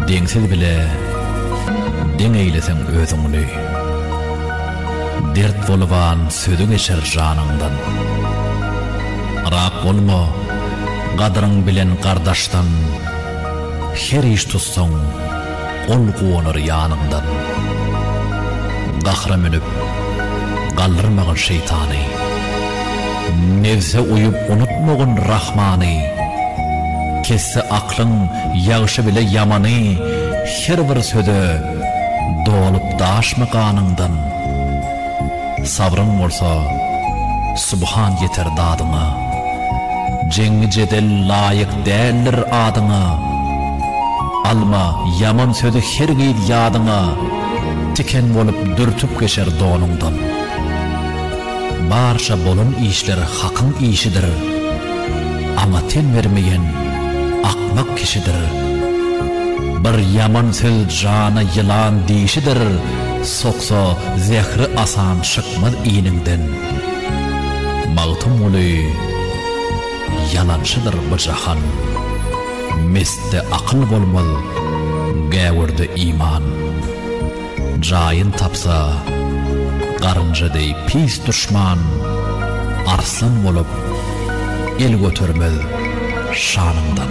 Deňsiz bile deň eýlesen özüňni. Dert bolban söýdü geçer janyňdan. Rak bolma gadyryň bilen gardaşdan. Her iş tutsaň ol goňur ýanyňdan. Gahra menip galdyrmagyň şeytany. Nefse uyup unutmagyň Rahmany. Kesse aklyň ýagşy bile ýamany. Her bir söde dolup daşmy ganyňdan. Sabryň bolsa subhan yeter dadyňa. Jeňi jedel laýyk däldir adyňa. Alma yaman söde her geyl ýadyňa. Tiken bolup dürtüp geçer donuňdan. Barşa bolun işler hakyň işidir. Ama ten vermeyen akmak kişidir. Bir yaman söz jana yılan dişidir. Soksa zehri asan şıkmaz iğninden. Mağtım ulu yalançıdır bu jahan. Mesde akıl bolmalı gäwirde iman. Jayın tapsa garınca dey pis düşman. Arslan bolup el götürmez şanından.